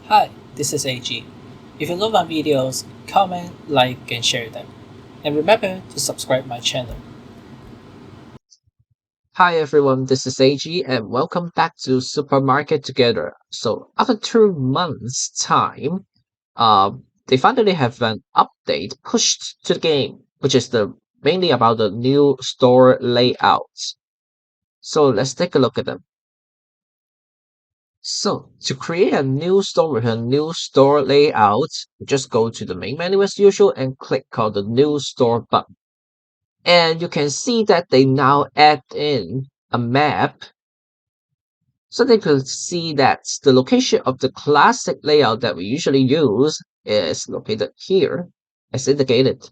Hi, this is AG. If you love my videos, comment, like, and share them. And remember to subscribe my channel. Hi everyone, this is AG and welcome back to Supermarket Together. So after 2 months time, they finally have an update pushed to the game, which is the mainly about the new store layouts. So let's take a look at them. So to create a new store with a new store layout, just go to the main menu as usual and click on the new store button. And you can see that they now add in a map so they could see that the location of the classic layout that we usually use is located here, as indicated.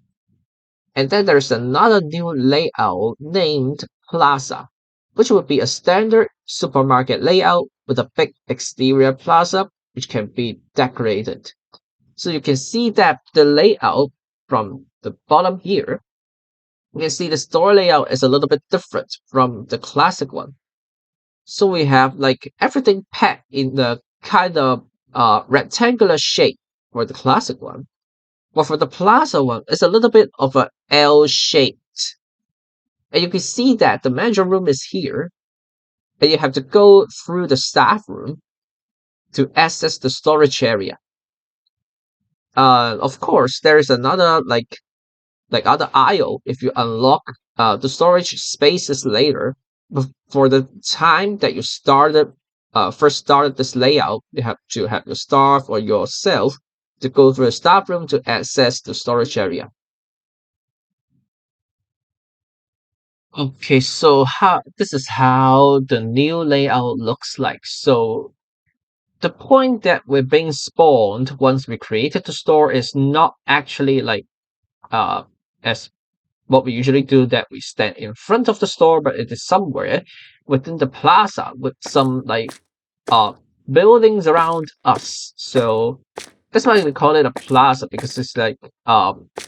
And then there's another new layout named Plaza, which would be a standard supermarket layout with a big exterior plaza which can be decorated. So you can see that the layout from the bottom here, you can see the store layout is a little bit different from the classic one. So we have like everything packed in the kind of rectangular shape for the classic one. But for the plaza one, it's a little bit of a L shaped. And you can see that the manager room is here, and you have to go through the staff room to access the storage area. Of course, there is another like other aisle if you unlock the storage spaces later. But for the time that you first started this layout, you have to have your staff or yourself to go through the staff room to access the storage area. Okay, so how this is how the new layout looks like. So the point that we're being spawned once we created the store is not actually like uh as what we usually do, that we stand in front of the store, but it is somewhere within the plaza with some like uh buildings around us. So that's why we call it a plaza, because it's like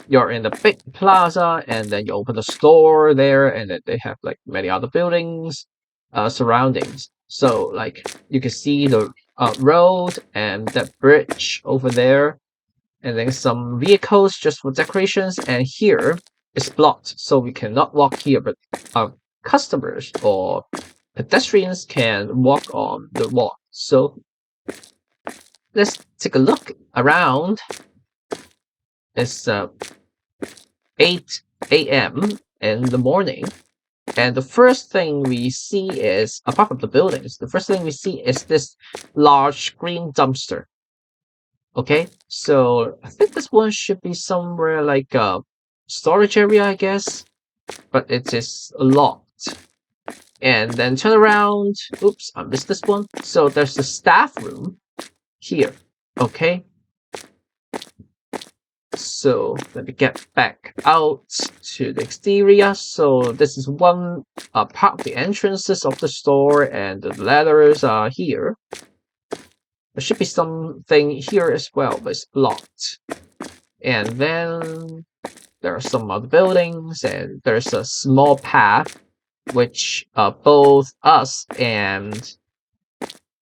you're in the big plaza and then you open the store there, and then they have like many other buildings surroundings. So like you can see the road and that bridge over there, and then some vehicles just for decorations, and here is blocked, so we cannot walk here, but customers or pedestrians can walk on the walk. So let's take a look around. It's 8 a.m. in the morning, and the first thing we see is, apart from the buildings, the first thing we see is this large green dumpster. Okay, so I think this one should be somewhere like a storage area, I guess, but it is locked. And then turn around. Oops, I missed this one. So there's the staff room here. Okay, so let me get back out to the exterior. So this is one part of the entrances of the store, and the ladders are here. There should be something here as well, but it's blocked. And then there are some other buildings, and there's a small path which both us and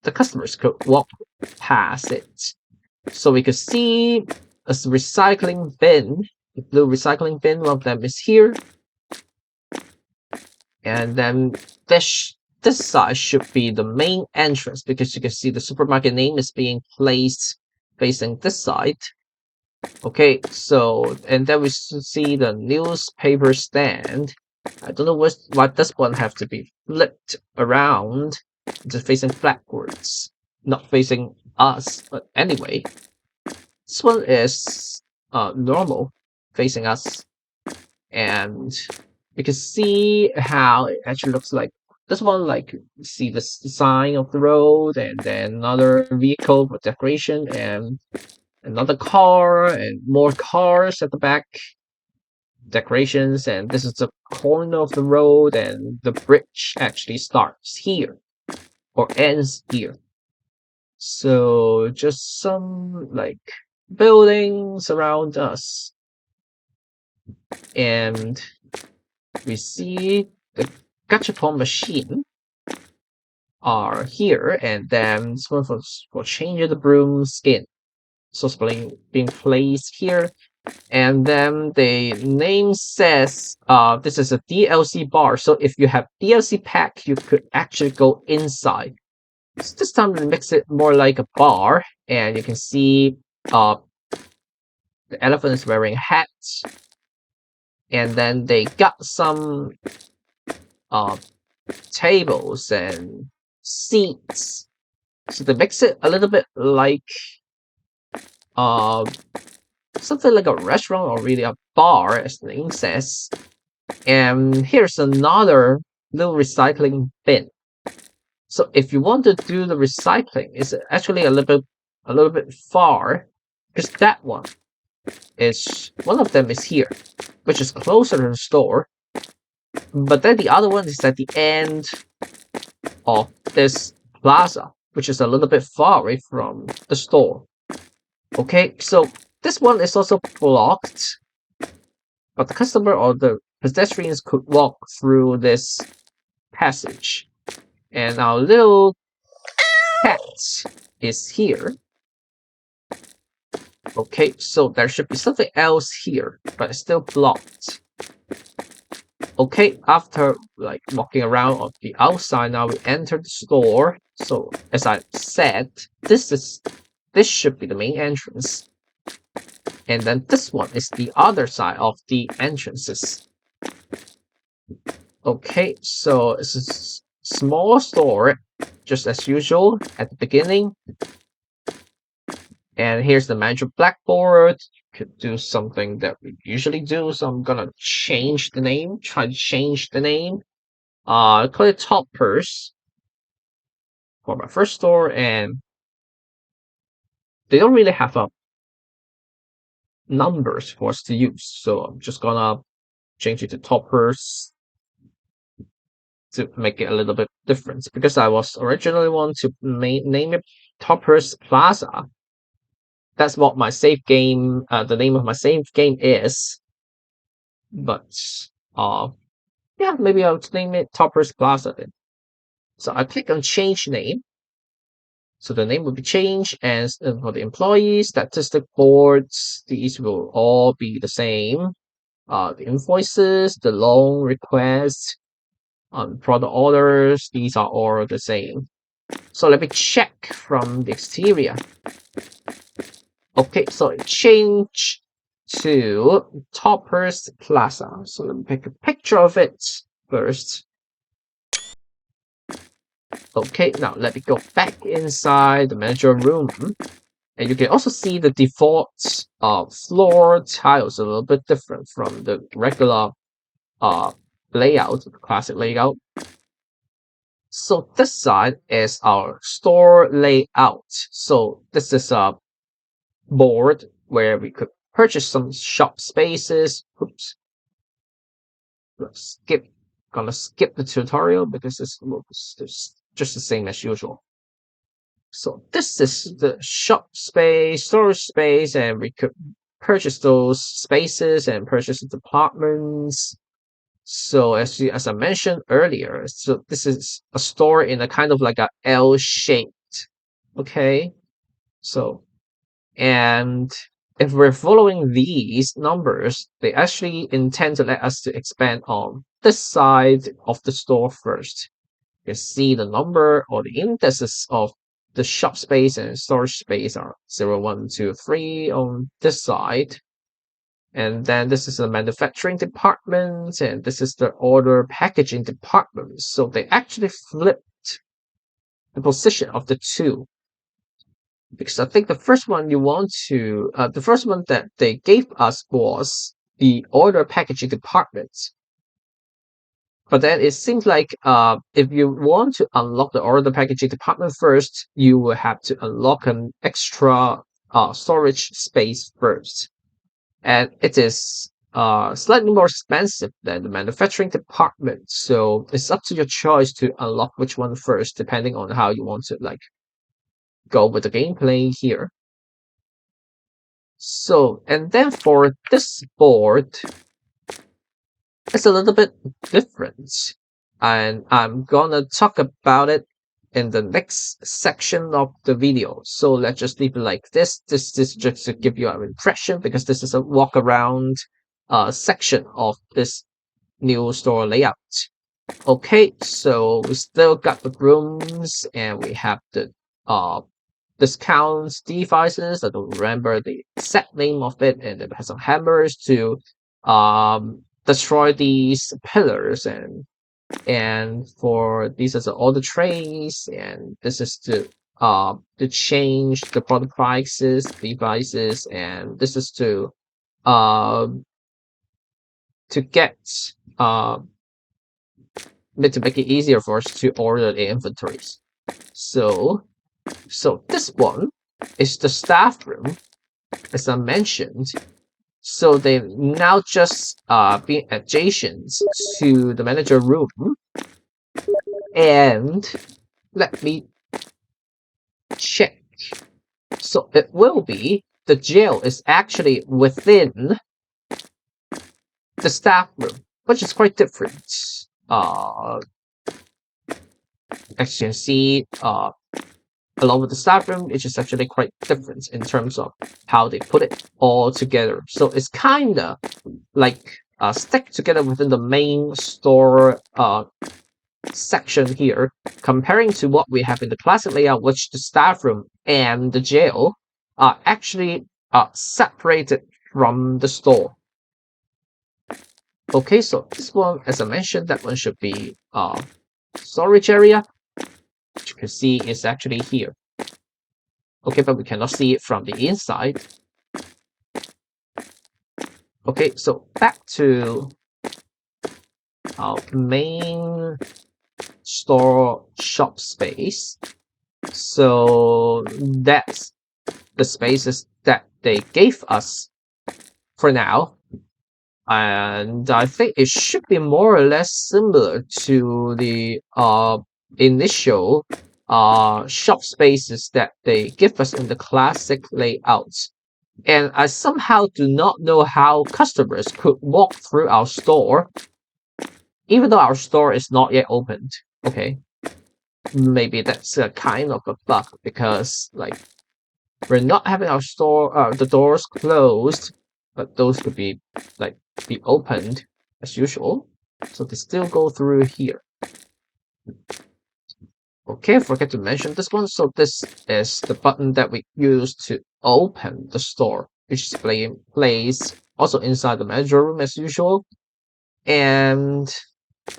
the customers could walk past it. So we could see a recycling bin. The blue recycling bin, one of them is here. And then this side should be the main entrance, because you can see the supermarket name is being placed facing this side. Okay, so and then we see the newspaper stand. I don't know why this one have to be flipped around, just facing backwards, not facing us. But anyway, this one is normal, facing us, and you can see how it actually looks like. This one, like, see the sign of the road, and then another vehicle for decoration, and another car, and more cars at the back, decorations, and this is the corner of the road, and the bridge actually starts here or ends here. So just some like buildings around us, and we see the gachapon machine, are here, and then this one for changing the broom skin. So it's being placed here, and then the name says this is a DLC bar. So if you have DLC pack, you could actually go inside. So this time it makes it more like a bar, and you can see uh the elephant is wearing a hat, and then they got some uh tables and seats. So they makes it a little bit like uh something like a restaurant or really a bar, as the name says. And here's another little recycling bin. So if you want to do the recycling, it's actually a little bit far, because that one of them is here, which is closer to the store. But then the other one is at the end of this plaza, which is a little bit far away from the store. Okay, so this one is also blocked, but the customer or the pedestrians could walk through this passage. And our little cat is here. Okay, so there should be something else here, but it's still blocked. Okay, after like walking around on the outside, now we enter the store. So as I said, this should be the main entrance. And then this one is the other side of the entrances. Okay, so it's a small store, just as usual at the beginning. And here's the manager blackboard. Could do something that we usually do, so I'm gonna change the name. Try to change the name. Call it Top Purse for my first store, and they don't really have a numbers for us to use, so I'm just gonna change it to Top Purse to make it a little bit different, because I was originally want to name it Top Purse Plaza. That's what my save game, the name of my save game is. But yeah, maybe I'll name it Toppers Plaza then. So I click on change name. So the name will be changed, and for the employees, statistic boards, these will all be the same. The invoices, the loan requests, product orders, these are all the same. So let me check from the exterior. Okay, so it changed to Toppers Plaza. So let me take a picture of it first. Okay, now let me go back inside the manager room. And you can also see the default floor tiles a little bit different from the regular uh, layout, the classic layout. So this side is our store layout. So this is a board where we could purchase some shop spaces. Oops. Gonna skip the tutorial because it's just the same as usual. So this is the shop space, storage space, and we could purchase those spaces and purchase departments. So as I mentioned earlier, so this is a store in a kind of like a L shaped. Okay, so and if we're following these numbers, they actually intend to let us to expand on this side of the store first. You see the number or the indices of the shop space and storage space are 0, 1, 2, 3 on this side. And then this is the manufacturing department, and this is the order packaging department. So they actually flipped the position of the two. Because I think the first one the first one that they gave us was the order packaging department. But then it seems like if you want to unlock the order packaging department first, you will have to unlock an extra storage space first. And it is slightly more expensive than the manufacturing department. So it's up to your choice to unlock which one first, depending on how you want to like go with the gameplay here. So, and then for this board, it's a little bit different. And I'm gonna talk about it in the next section of the video. So let's just leave it like this. This is just to give you an impression because this is a walk around section of this new store layout. Okay, so we still got the rooms and we have the uh discounts devices. I don't remember the exact name of it, and it has some hammers to destroy these pillars, and for these are all the trays, and this is to change the product prices devices, and this is um to get uh to make it easier for us to order the inventories. So this one is the staff room, as I mentioned. So they now just being adjacent to the manager room, and let me check. So it will be the jail is actually within the staff room, which is quite different. As you can see, along with the staff room, it's just actually quite different in terms of how they put it all together. So it's kind of like stick together within the main store section here, comparing to what we have in the classic layout, which the staff room and the jail are actually separated from the store. Okay, so this one, as I mentioned, that one should be storage area, which you can see is actually here. Okay, but we cannot see it from the inside. Okay, so back to our main store shop space. So that's the spaces that they gave us for now. And I think it should be more or less similar to the initial shop spaces that they give us in the classic layouts. And I somehow do not know how customers could walk through our store, even though our store is not yet opened. Okay, maybe that's a kind of a bug because like we're not having our store the doors closed, but those could be like be opened as usual. So they still go through here. Okay, I forget to mention this one. So this is the button that we use to open the store, which plays also inside the manager room as usual. And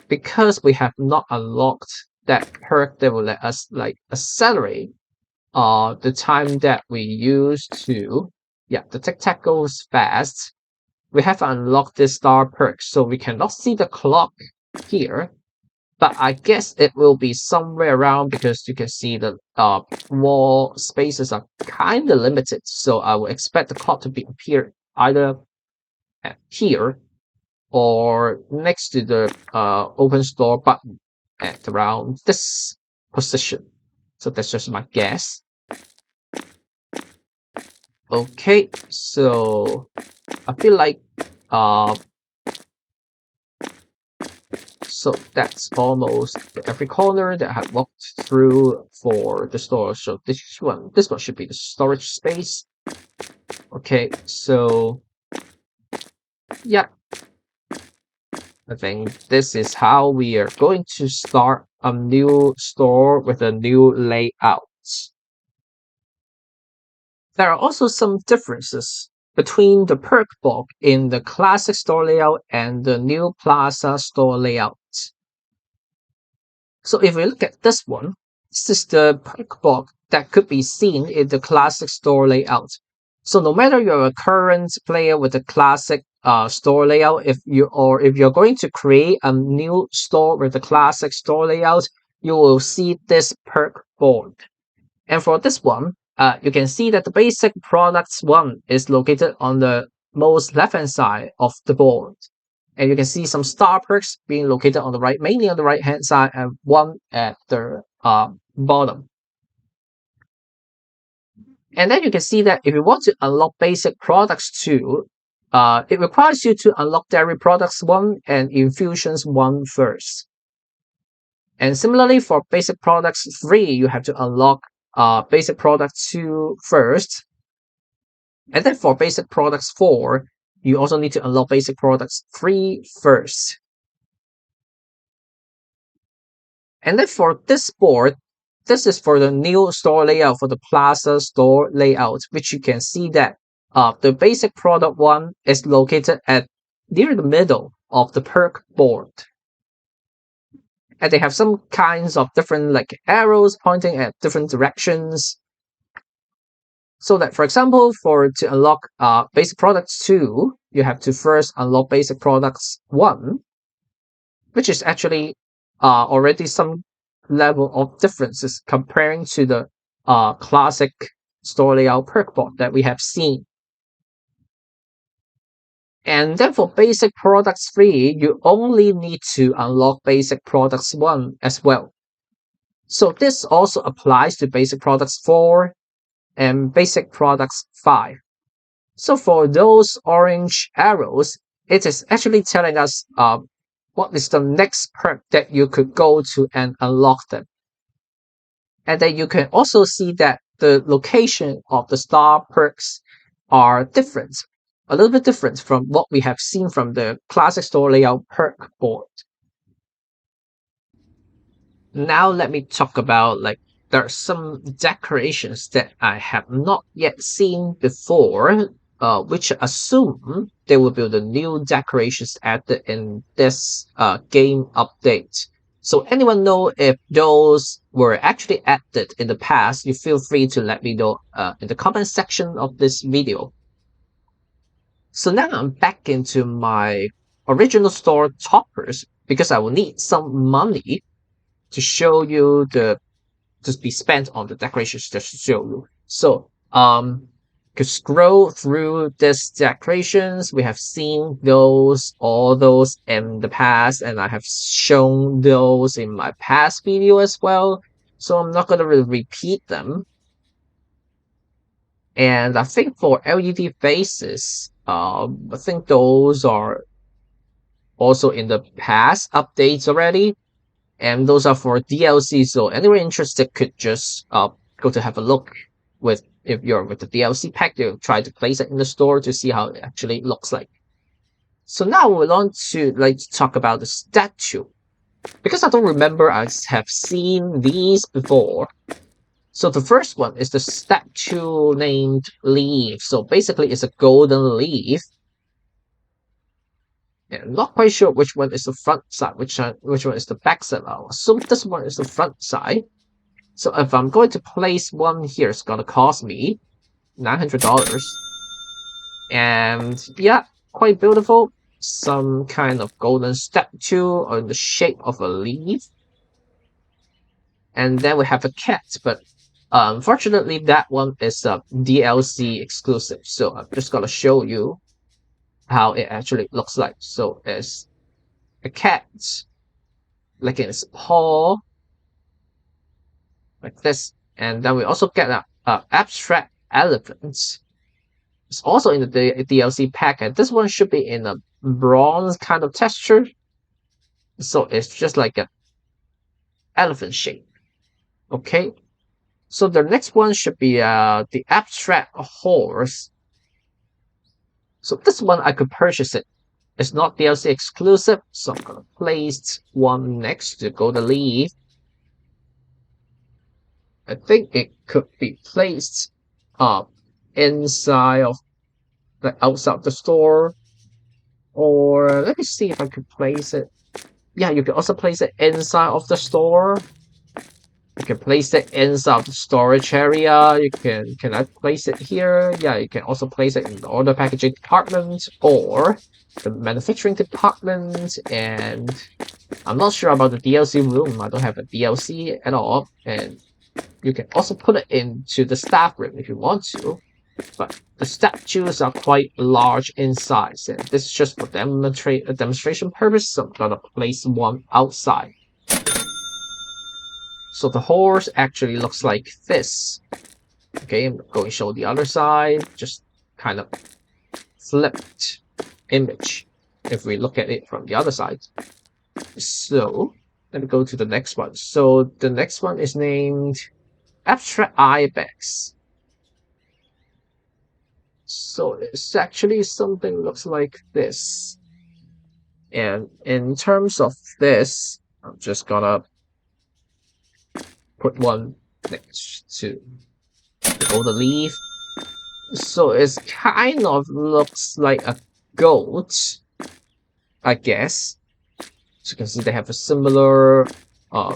because we have not unlocked that perk that will let us like accelerate the time that we use to the tic tac goes fast. We have unlocked this star perk, so we cannot see the clock here, but I guess it will be somewhere around because you can see the wall spaces are kind of limited, so I would expect the clock to be appear either at here or next to the open store button at around this position. So that's just my guess. Okay, so I feel like so that's almost every corner that I have walked through for the store. So this one should be the storage space. Okay, so yeah, I think this is how we are going to start a new store with a new layout. There are also some differences between the perk box in the classic store layout and the new plaza store layout. So if we look at this one, this is the perk box that could be seen in the classic store layout. So no matter you're a current player with the classic store layout, if you're going to create a new store with the classic store layout, you will see this perk board. And for this one, you can see that the basic products one is located on the most left-hand side of the board. And you can see some star perks being located on the right, mainly on the right-hand side, and one at the bottom. And then you can see that if you want to unlock basic products 2, it requires you to unlock dairy products 1 and infusions 1 first. And similarly for basic products 3, you have to unlock basic product 2 first. And then for basic products 4, you also need to unlock basic products 3 first. And then for this board, this is for the new store layout for the Plaza store layout, which you can see that the basic product 1 is located at near the middle of the Perk board. And they have some kinds of different like arrows pointing at different directions. So that, for example, to unlock basic products 2, you have to first unlock basic products 1, which is actually already some level of differences comparing to the classic store layout perk board that we have seen. And then for basic products 3, you only need to unlock basic products 1 as well. So this also applies to basic products 4 and basic products 5. So for those orange arrows, it is actually telling us what is the next perk that you could go to and unlock them. And then you can also see that the location of the star perks are different, a little bit different from what we have seen from the classic store layout perk board. Now let me talk about there are some decorations that I have not yet seen before, which assume they will be the new decorations added in this game update. So anyone know if those were actually added in the past, you feel free to let me know in the comment section of this video. So now I'm back into my original store toppers because I will need some money to show you to be spent on the decorations just to show you. So to scroll through these decorations, we have seen all those in the past, and I have shown those in my past video as well. So I'm not gonna really repeat them. And I think for LED faces, I think those are also in the past updates already. And those are for DLC, so anyone interested could just go to have a look if you're with the DLC pack. You try to place it in the store to see how it actually looks like. So now we're on to talk about the statue, because I don't remember I have seen these before. So the first one is the statue named Leaf. So basically, it's a golden leaf. Yeah, I'm not quite sure which one is the front side, which one is the back side. I'll assume this one is the front side. So if I'm going to place one here, it's gonna cost me $900. And yeah, quite beautiful. Some kind of golden statue in the shape of a leaf. And then we have a cat, but unfortunately that one is a DLC exclusive. So I'm just gonna show you how it actually looks like. So it's a cat licking its paw like this, and then we also get a abstract elephant. It's also in the DLC pack, and this one should be in a bronze kind of texture, so it's just like an elephant shape. Okay, so the next one should be the abstract horse. So this one I could purchase it. It's not DLC exclusive, so I'm gonna place one next to golden leaf. I think it could be placed inside of outside the store, or let me see if I could place it. Yeah, you can also place it inside of the store. You can place it inside the storage area. Can I place it here? Yeah, you can also place it in the order packaging department or the manufacturing department. And I'm not sure about the DLC room. I don't have a DLC at all. And you can also put it into the staff room if you want to. But the statues are quite large in size, and this is just for demonstration purpose, so I'm gonna place one outside. So the horse actually looks like this. Okay, I'm going to show the other side, just kind of flipped image if we look at it from the other side. So Let me go to the next one. So the next one is named Abstract Ibex. So it's actually something looks like this. And in terms of this, I'm just gonna put one next to the golden leaf. So it's kind of looks like a goat, I guess. So you can see they have a similar uh,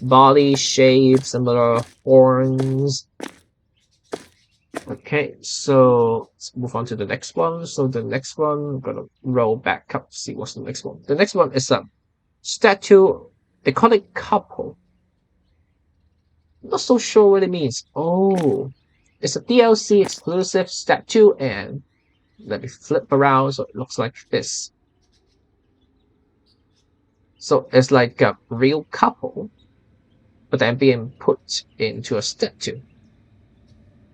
body shape, similar horns. Okay, so let's move on to the next one. So the next one, I'm gonna roll back up to see what's the next one. The next one is a statue. They call it couple. Not so sure what it means. Oh, it's a DLC exclusive statue, and let me flip around so it looks like this. So it's like a real couple, but then being put into a statue.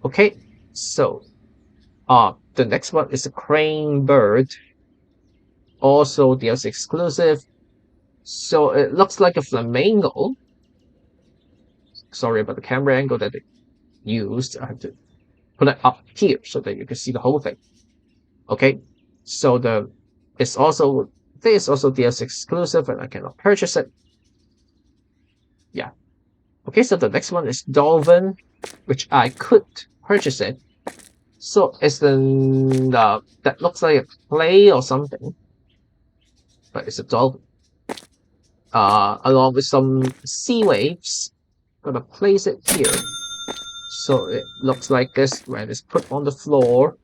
Okay, so the next one is a crane bird, also DLC exclusive. So it looks like a flamingo. Sorry about the camera angle that they used. I have to put it up here so that you can see the whole thing. Okay, so it's also this is also DLC exclusive, and I cannot purchase it. Yeah. Okay, so the next one is Dolphin, which I could purchase it. So it's that looks like a clay or something, but it's a dolphin. Along with some sea waves. Gonna place it here, so it looks like this when it's put on the floor.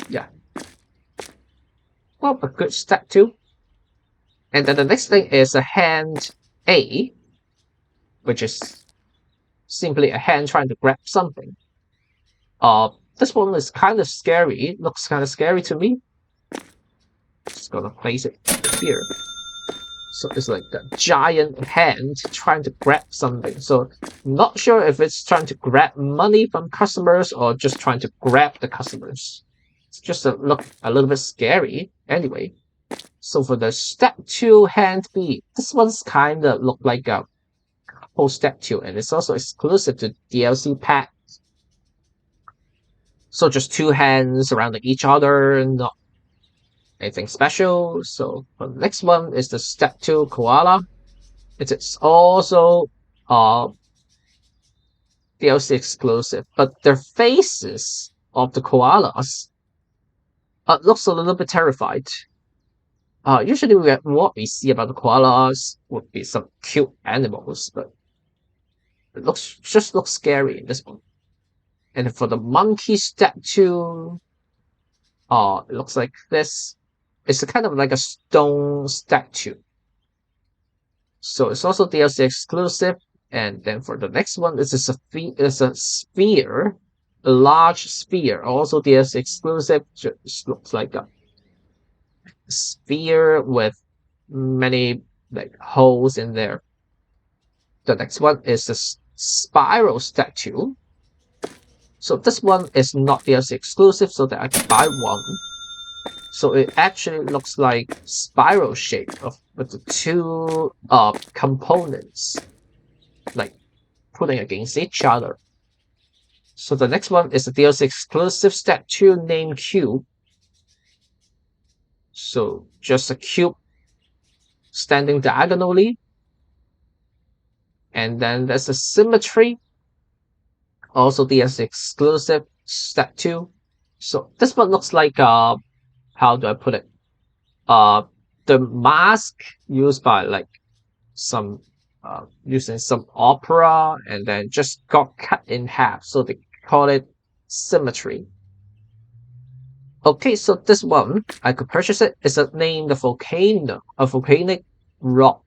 Yeah. Well, a good statue. And then the next thing is a hand A, which is simply a hand trying to grab something. This one is kind of scary. It looks kind of scary to me. Just gonna place it here. So it's like a giant hand trying to grab something. So not sure if it's trying to grab money from customers or just trying to grab the customers. It's just look a little bit scary. Anyway, so for the step 2 hand B, this one's kind of look like a whole step 2, and it's also exclusive to DLC pack. So just two hands surrounding each other, not anything special. So the next one is the step 2 koala. It is also DLC exclusive, but their faces of the koalas looks a little bit terrified. Usually what we see about the koalas would be some cute animals, but it looks scary in this one. And for the monkey statue, it looks like this. It's a kind of like a stone statue. So it's also DLC exclusive. And then for the next one, it's a sphere, a large sphere, also DLC exclusive. Just looks like a sphere with many like holes in there. The next one is a spiral statue. So this one is not DLC exclusive, so that I can buy one. So it actually looks like spiral shape of with the two components like putting against each other. So the next one is a DLC exclusive statue named Cube. So just a cube standing diagonally. And then there's a symmetry. Also DLC exclusive statue. So this one looks like how do I put it? The mask used by like some using some opera and then just got cut in half, so they call it symmetry. Okay, so this one I could purchase it. It's named the volcano, a volcanic rock.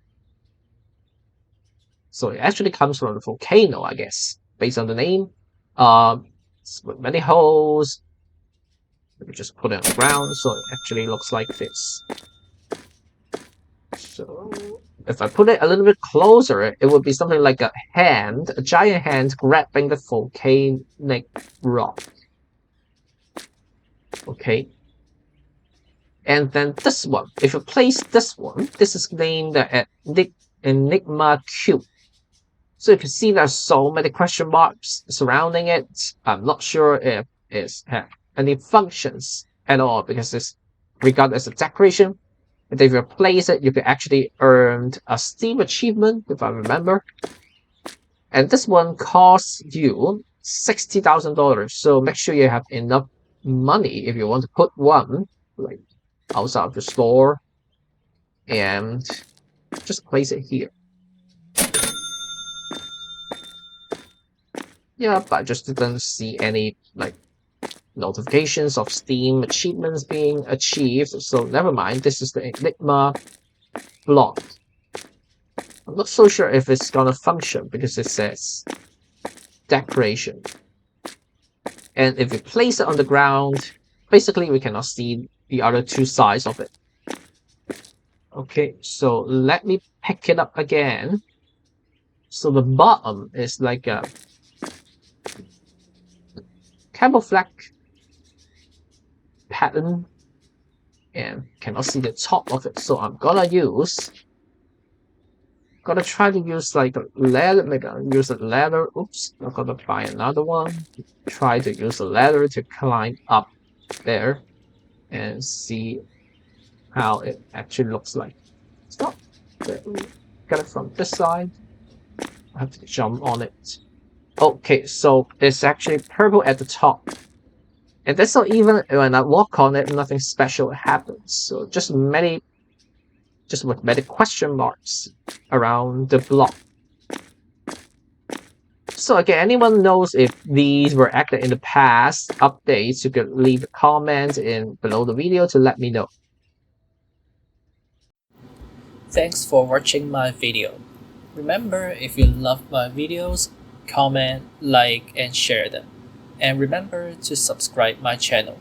So it actually comes from a volcano, I guess, based on the name. With many holes. Let me just put it on the ground, so it actually looks like this. So if I put it a little bit closer, it would be something like a hand, a giant hand grabbing the volcanic rock. Okay. And then this one, if you place this one, this is named Enigma Cube. So you can see there's so many question marks surrounding it. I'm not sure if it's have any functions at all because it's regarded as a decoration. And if you place it, you can actually earn a Steam achievement, if I remember. And this one costs you $60,000. So make sure you have enough money if you want to put one like outside of the store and just place it here. Yeah, but I just didn't see any like notifications of Steam achievements being achieved. So never mind. This is the Enigma block. I'm not so sure if it's gonna function because it says decoration. And if we place it on the ground, basically we cannot see the other two sides of it. Okay, so let me pick it up again. So the bottom is like a camouflage pattern and cannot see the top of it. So I'm gonna try to use like a ladder, use a ladder. Oops, I'm gonna buy another one. Try to use a ladder to climb up there and see how it actually looks like. Stop. Get it from this side. I have to jump on it. Okay, so it's actually purple at the top. And that's not even when I walk on it, nothing special happens. So just with many question marks around the block. So again, anyone knows if these were active in the past updates, you could leave a comment in below the video to let me know. Thanks for watching my video. Remember, if you love my videos, comment, like, and share them. And remember to subscribe my channel.